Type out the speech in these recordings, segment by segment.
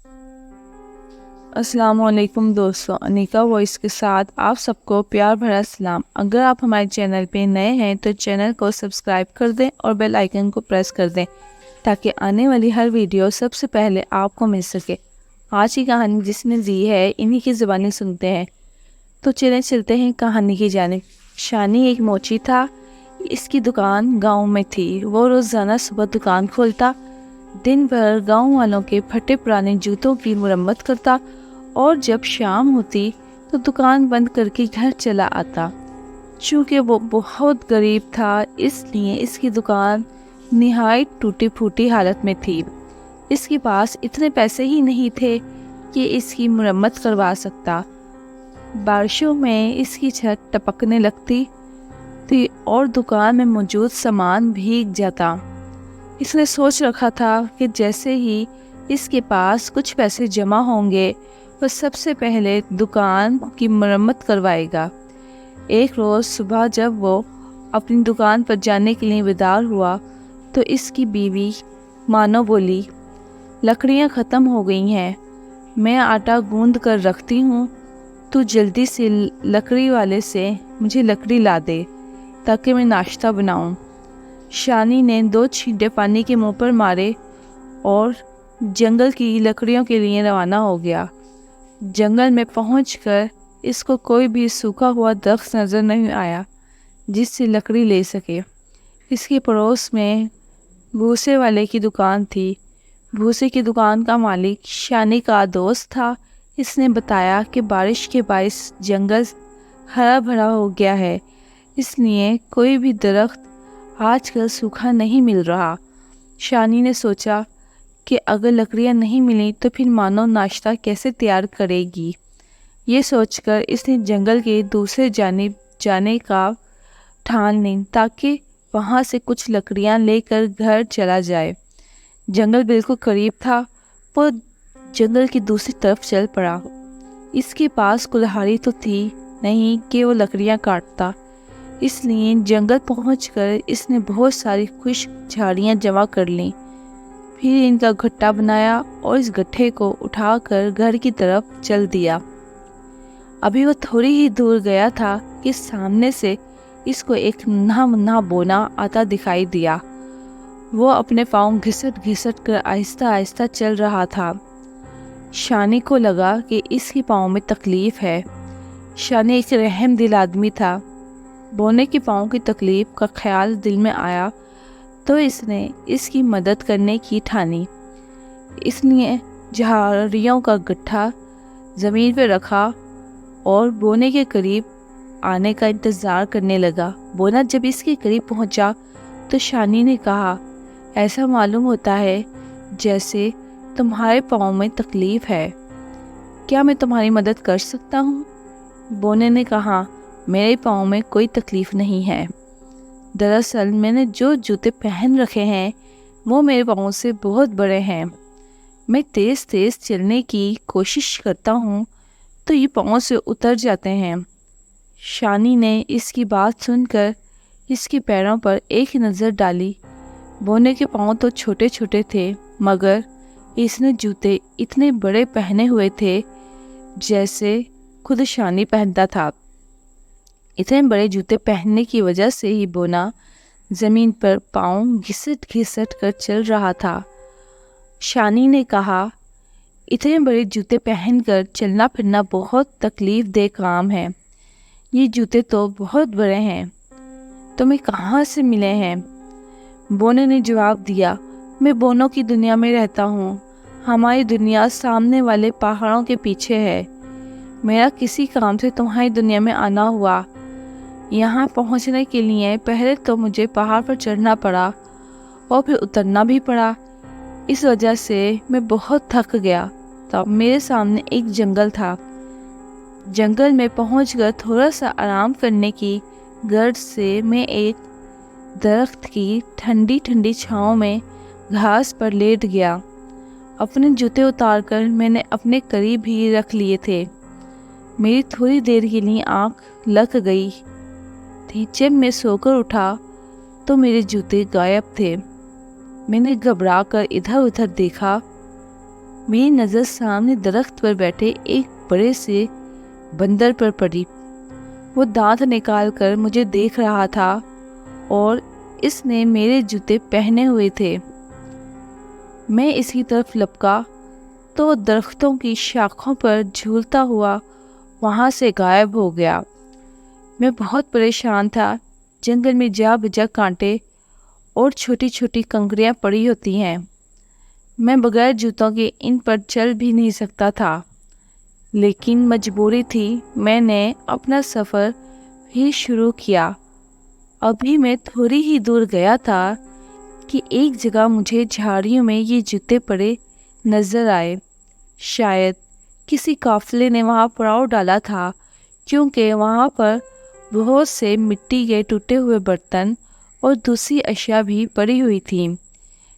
السلام علیکم دوستوں، انیکا وائس کے ساتھ آپ سب کو پیار بھرا سلام۔ اگر آپ ہمارے چینل پہ نئے ہیں تو چینل کو سبسکرائب کر دیں اور بیل آئیکن کو پریس کر دیں تاکہ آنے والی ہر ویڈیو سب سے پہلے آپ کو مل سکے۔ آج کی کہانی جس نے دی ہے انہی کی زبانی سنتے ہیں۔ تو چلتے ہیں کہانی کی جانب۔ شانی ایک موچی تھا، اس کی دکان گاؤں میں تھی۔ وہ روزانہ صبح دکان کھولتا، دن بھر گاؤں والوں کے پھٹے پرانے جوتوں کی مرمت کرتا اور جب شام ہوتی تو دکان بند کر کے گھر چلا آتا۔ چونکہ وہ بہت غریب تھا اس لیے اس کی دکان نہایت ٹوٹی پھوٹی حالت میں تھی۔ اس کے پاس اتنے پیسے ہی نہیں تھے کہ اس کی مرمت کروا سکتا۔ بارشوں میں اس کی چھت ٹپکنے لگتی تھی اور دکان میں موجود سامان بھیگ جاتا۔ اس نے سوچ رکھا تھا کہ جیسے ہی اس کے پاس کچھ پیسے جمع ہوں گے وہ سب سے پہلے دکان کی مرمت کروائے گا۔ ایک روز صبح جب وہ اپنی دکان پر جانے کے لیے بیدار ہوا تو اس کی بیوی مانو بولی، لکڑیاں ختم ہو گئی ہیں، میں آٹا گوندھ کر رکھتی ہوں، تو جلدی سے لکڑی والے سے مجھے لکڑی لا دے تاکہ میں ناشتہ بناؤں۔ شانی نے 2 چھینٹے پانی کے منہ پر مارے اور جنگل کی لکڑیوں کے لیے روانہ ہو گیا۔ جنگل میں پہنچ کر اس کو کوئی بھی سوکھا ہوا درخت نظر نہیں آیا جس سے لکڑی لے سکے۔ اس کے پڑوس میں بھوسے والے کی دکان تھی۔ بھوسے کی دکان کا مالک شانی کا دوست تھا۔ اس نے بتایا کہ بارش کے باعث جنگل ہرا بھرا ہو گیا ہے، اس لیے کوئی بھی درخت آج کل سوکھا نہیں مل رہا۔ شانی نے سوچا کہ اگر لکڑیاں نہیں ملیں تو پھر مانو ناشتہ کیسے تیار کرے گی۔ یہ سوچ کر اس نے جنگل کے دوسرے جانب جانے کا ٹھان لی تاکہ وہاں سے کچھ لکڑیاں لے کر گھر چلا جائے۔ جنگل بالکل قریب تھا۔ وہ جنگل کی دوسری طرف چل پڑا۔ اس کے پاس کلہاڑی تو تھی نہیں کہ وہ لکڑیاں کاٹتا، اس لیے جنگل پہنچ کر اس نے بہت ساری خشک جھاڑیاں جمع کر لیں، پھر ان کا گٹھا بنایا اور اس گٹھے کو اٹھا کر گھر کی طرف چل دیا۔ ابھی وہ تھوڑی ہی دور گیا تھا کہ سامنے سے اس کو ایک ننھا منھا بونا آتا دکھائی دیا۔ وہ اپنے پاؤں گھسٹ گھسٹ کر آہستہ آہستہ چل رہا تھا۔ شانی کو لگا کہ اس کے پاؤں میں تکلیف ہے۔ شانی ایک رحم دل آدمی تھا۔ بونے کے پاؤں کی تکلیف کا خیال دل میں آیا تو اس نے اس کی مدد کرنے کی ٹھانی۔ اس نے جھاڑیوں کا گٹھا زمین پہ رکھا اور بونے کے قریب آنے کا انتظار کرنے لگا۔ بونا جب اس کے قریب پہنچا تو شانی نے کہا، ایسا معلوم ہوتا ہے جیسے تمہارے پاؤں میں تکلیف ہے، کیا میں تمہاری مدد کر سکتا ہوں؟ بونے نے کہا، میرے پاؤں میں کوئی تکلیف نہیں ہے، دراصل میں نے جو جوتے پہن رکھے ہیں وہ میرے پاؤں سے بہت بڑے ہیں، میں تیز تیز چلنے کی کوشش کرتا ہوں تو یہ پاؤں سے اتر جاتے ہیں۔ شانی نے اس کی بات سن کر اس کے پیروں پر ایک نظر ڈالی۔ بونے کے پاؤں تو چھوٹے چھوٹے تھے مگر اس نے جوتے اتنے بڑے پہنے ہوئے تھے جیسے خود شانی پہنتا تھا۔ اتنے بڑے جوتے پہننے کی وجہ سے ہی بونا زمین پر پاؤں گھسٹ گھسٹ کر چل رہا تھا۔ شانی نے کہا، اتنے بڑے جوتے پہن کر چلنا پھرنا بہت تکلیف دہ کام ہے، یہ جوتے تو بہت بڑے ہیں، تمہیں کہاں سے ملے ہیں؟ بونے نے جواب دیا، میں بونوں کی دنیا میں رہتا ہوں، ہماری دنیا سامنے والے پہاڑوں کے پیچھے ہے، میرا کسی کام سے تمہاری دنیا میں آنا ہوا، یہاں پہنچنے کے لیے پہلے تو مجھے پہاڑ پر چڑھنا پڑا اور پھر اترنا بھی پڑا، اس وجہ سے میں بہت تھک گیا۔ تب میرے سامنے ایک جنگل تھا، جنگل میں پہنچ کر تھوڑا سا آرام کرنے کی غرض سے میں ایک درخت کی ٹھنڈی ٹھنڈی چھاؤں میں گھاس پر لیٹ گیا۔ اپنے جوتے اتار کر میں نے اپنے قریب ہی رکھ لیے تھے۔ میری تھوڑی دیر کے لیے آنکھ لگ گئی تھی۔ جب میں سو کر اٹھا تو میرے جوتے غائب تھے۔ میں نے گھبرا کر ادھر ادھر دیکھا میری نظر سامنے درخت پر بیٹھے ایک بڑے سے بندر پر پڑی۔ وہ دانت نکال کر مجھے دیکھ رہا تھا اور اس نے میرے جوتے پہنے ہوئے تھے۔ میں اس کی طرف لپکا تو وہ درختوں کی شاخوں پر جھولتا ہوا وہاں سے غائب ہو گیا۔ میں بہت پریشان تھا۔ جنگل میں جا بجا کانٹے اور چھوٹی چھوٹی کنکریاں پڑی ہوتی ہیں۔ میں بغیر جوتوں کے ان پر چل بھی نہیں سکتا تھا، لیکن مجبوری تھی۔ میں نے اپنا سفر پھر شروع کیا۔ ابھی میں تھوڑی ہی دور گیا تھا کہ ایک جگہ مجھے جھاڑیوں میں یہ جوتے پڑے نظر آئے۔ شاید کسی قافلے نے وہاں پڑاؤ ڈالا تھا، کیونکہ وہاں پر بہت سے مٹی کے ٹوٹے ہوئے برتن اور دوسری اشیاء بھی پڑی ہوئی تھیں۔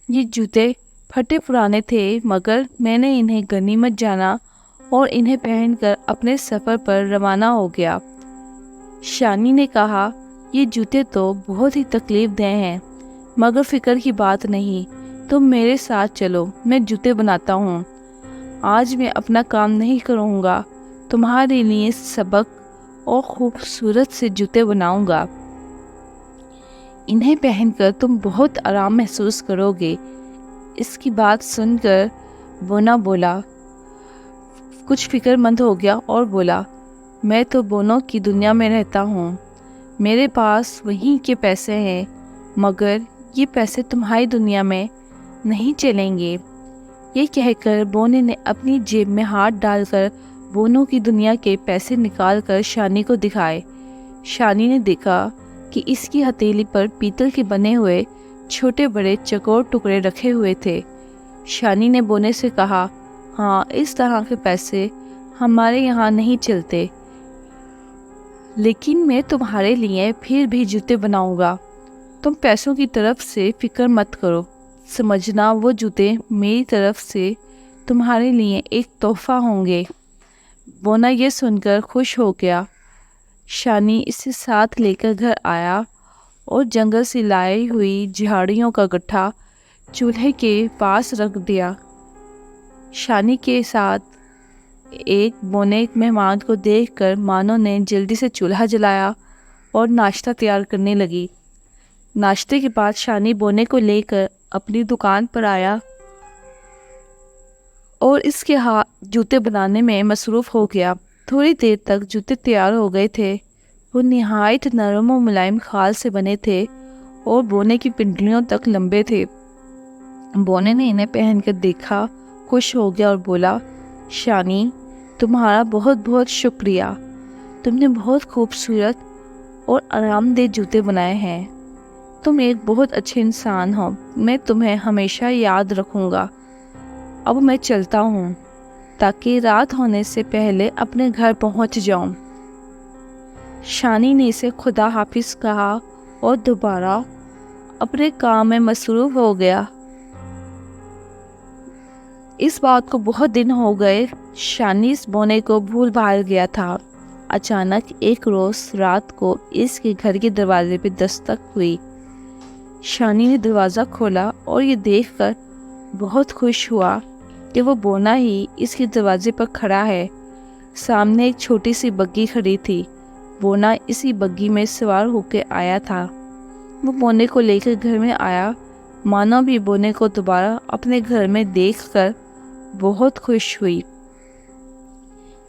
یہ جوتے پھٹے پرانے تھے، مگر میں نے انہیں غنیمت جانا اور انہیں پہن کر اپنے سفر پر روانہ ہو گیا۔ شانی نے کہا، یہ جوتے تو بہت ہی تکلیف دہ ہیں، مگر فکر کی بات نہیں، تم میرے ساتھ چلو، میں جوتے بناتا ہوں۔ آج میں اپنا کام نہیں کروں گا، تمہارے لیے سبک اور خوبصورت سے جوتے بناؤں گا۔ انہیں پہن کر تم بہت آرام محسوس کرو گے۔ اس کی بات سن کر بونا بولا، کچھ فکر مند ہو گیا اور بولا، میں تو بونوں کی دنیا میں رہتا ہوں، میرے پاس وہیں کے پیسے ہیں، مگر یہ پیسے تمہاری دنیا میں نہیں چلیں گے۔ یہ کہہ کر بونے نے اپنی جیب میں ہاتھ ڈال کر بونوں کی دنیا کے پیسے نکال کر شانی کو دکھائے۔ شانی نے دیکھا کہ اس کی ہتھیلی پر پیتل کے بنے ہوئے چھوٹے بڑے چکور ٹکڑے رکھے ہوئے تھے۔ شانی نے بونے سے کہا، ہاں، اس طرح کے پیسے ہمارے یہاں نہیں چلتے، لیکن میں تمہارے لیے پھر بھی جوتے بناؤں گا۔ تم پیسوں کی طرف سے فکر مت کرو، سمجھنا وہ جوتے میری طرف سے تمہارے لیے ایک تحفہ ہوں گے۔ بونا یہ سن کر خوش ہو گیا۔ شانی اسے ساتھ لے کر گھر آیا اور جنگل سے لائی ہوئی جھاڑیوں کا گٹھا چولہے کے پاس رکھ دیا۔ شانی کے ساتھ ایک بونے مہمان کو دیکھ کر مانو نے جلدی سے چولہا جلایا اور ناشتہ تیار کرنے لگی۔ ناشتے کے بعد شانی بونے کو لے کر اپنی دکان پر آیا اور اس کے ہاتھ جوتے بنانے میں مصروف ہو گیا۔ تھوڑی دیر تک جوتے تیار ہو گئے تھے۔ وہ نہایت نرم و ملائم خال سے بنے تھے اور بونے کی پنڈلیوں تک لمبے تھے۔ بونے نے انہیں پہن کر دیکھا، خوش ہو گیا اور بولا، شانی، تمہارا بہت بہت شکریہ، تم نے بہت خوبصورت اور آرام دہ جوتے بنائے ہیں۔ تم ایک بہت اچھے انسان ہو، میں تمہیں ہمیشہ یاد رکھوں گا۔ اب میں چلتا ہوں تاکہ رات ہونے سے پہلے اپنے گھر پہنچ جاؤں۔ شانی نے اسے خدا حافظ کہا اور دوبارہ اپنے کام میں مصروف ہو گیا۔ اس بات کو بہت دن ہو گئے۔ شانی اس بونے کو بھول بھال گیا تھا۔ اچانک ایک روز رات کو اس کے گھر کے دروازے پہ دستک ہوئی۔ شانی نے دروازہ کھولا اور یہ دیکھ کر بہت خوش ہوا کہ وہ بونا ہی اس کے دروازے پر کھڑا ہے۔ سامنے ایک چھوٹی سی بگھی کھڑی تھی۔ بونا اسی بگھی میں سوار ہو کے آیا تھا۔ وہ بونے کو لے کر گھر میں آیا۔ مانو بھی بونے کو دوبارہ اپنے گھر میں دیکھ کر بہت خوش ہوئی۔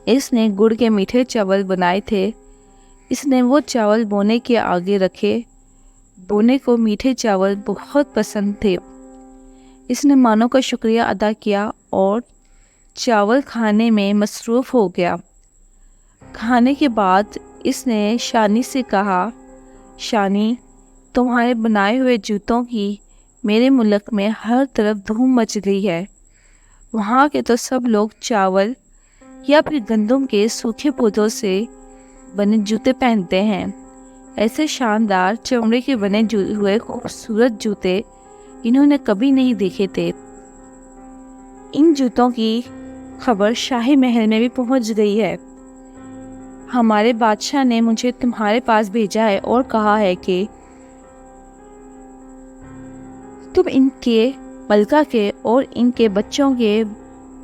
اس نے گڑ کے میٹھے چاول بنائے تھے۔ اس نے وہ چاول بونے کے آگے رکھے۔ بونے کو میٹھے چاول بہت پسند تھے۔ اس نے مانو کا شکریہ ادا کیا اور چاول کھانے میں مصروف ہو گیا۔ کھانے کے بعد اس نے شانی سے کہا، شانی، تمہارے بنائے ہوئے جوتوں کی میرے ملک میں ہر طرف دھوم مچ گئی ہے۔ وہاں کے تو سب لوگ چاول یا پھر گندم کے سوکھے پودوں سے بنے جوتے پہنتے ہیں۔ ایسے شاندار چمڑے کے بنے ہوئے خوبصورت جوتے انہوں نے کبھی نہیں دیکھے تھے۔ ان جوتوں کی خبر شاہی محل میں بھی پہنچ گئی ہے۔ ہمارے بادشاہ نے مجھے تمہارے پاس بھیجا ہے اور کہا ہے کہ تم ان کے ملکہ کے اور ان کے بچوں کے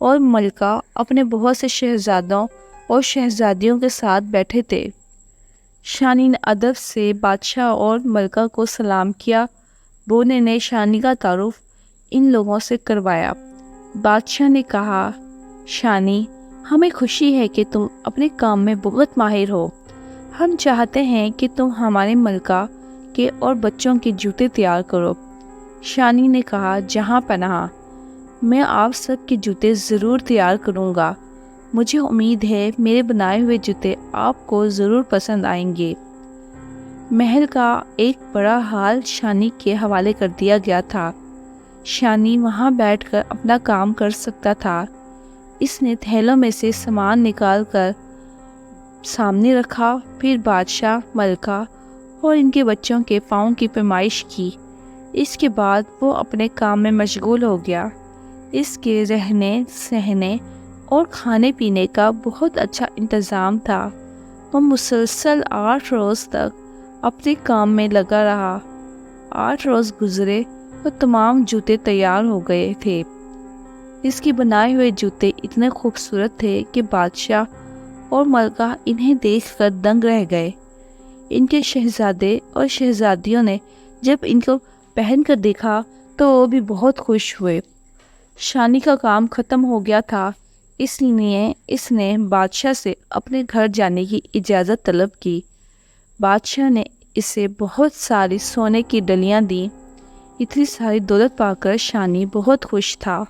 اور ملکہ اپنے بہت سے شہزادوں اور شہزادیوں کے ساتھ بیٹھے تھے۔ شانی نے ادب سے بادشاہ اور ملکہ کو سلام کیا۔ بونے نے شانی کا تعارف ان لوگوں سے کروایا۔ بادشاہ نے کہا، شانی، ہمیں خوشی ہے کہ تم اپنے کام میں بہت ماہر ہو۔ ہم چاہتے ہیں کہ تم ہمارے ملکہ کے اور بچوں کے جوتے تیار کرو۔ شانی نے کہا، جہاں پناہ، میں آپ سب کے جوتے ضرور تیار کروں گا۔ مجھے امید ہے میرے بنائے ہوئے جوتے آپ کو ضرور پسند آئیں گے۔ محل کا ایک بڑا ہال شانی کے حوالے کر دیا گیا تھا۔ شانی وہاں بیٹھ کر اپنا کام کر سکتا تھا۔ اس نے تھیلوں میں سے سامان نکال کر سامنے رکھا، پھر بادشاہ، ملکہ اور ان کے بچوں کے پاؤں کی پیمائش کی۔ اس کے بعد وہ اپنے کام میں مشغول ہو گیا۔ اس کے رہنے سہنے اور کھانے پینے کا بہت اچھا انتظام تھا۔ وہ مسلسل 8 روز تک اپنے کام میں لگا رہا۔ 8 روز گزرے اور تمام جوتے تیار ہو گئے تھے۔ اس کے بنائے ہوئے جوتے اتنے خوبصورت تھے کہ بادشاہ اور ملکہ انہیں دیکھ کر دنگ رہ گئے۔ ان کے شہزادے اور شہزادیوں نے جب ان کو پہن کر دیکھا تو وہ بھی بہت خوش ہوئے۔ شانی کا کام ختم ہو گیا تھا، اس لیے اس نے بادشاہ سے اپنے گھر جانے کی اجازت طلب کی۔ بادشاہ نے اسے بہت ساری سونے کی ڈلیاں دیں۔ اتنی ساری دولت پا کر شانی بہت خوش تھا۔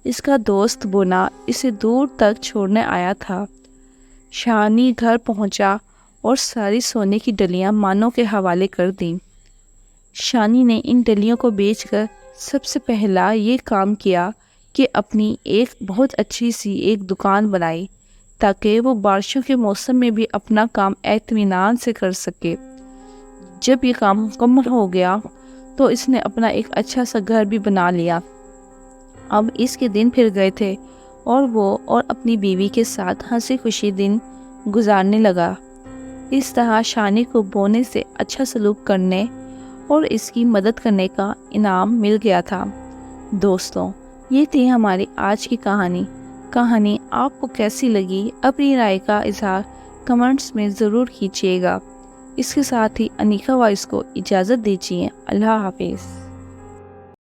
اس کا دوست بونا اسے دور تک چھوڑنے آیا تھا۔ شانی گھر پہنچا اور ساری سونے کی ڈلیاں مانو کے حوالے کر دیں۔ شانی نے ان ڈلیوں کو بیچ کر سب سے پہلا یہ کام کیا کہ اپنی ایک بہت اچھی سی ایک دکان بنائی تاکہ وہ بارشوں کے موسم میں بھی اپنا کام اطمینان سے کر سکے۔ جب یہ کام مکمل ہو گیا تو اس نے اپنا ایک اچھا سا گھر بھی بنا لیا۔ اب اس کے دن پھر گئے تھے اور وہ اور اپنی بیوی کے ساتھ ہنسی خوشی دن گزارنے لگا۔ اس طرح شانی کو بونے سے اچھا سلوک کرنے اور اس کی مدد کرنے کا انعام مل گیا تھا۔ دوستوں، یہ تھی ہماری آج کی کہانی۔ کہانی آپ کو کیسی لگی؟ اپنی رائے کا اظہار کمنٹس میں ضرور کیجیے گا۔ اس کے ساتھ ہی انیکا وائس کو اجازت دیجیے۔ اللہ حافظ۔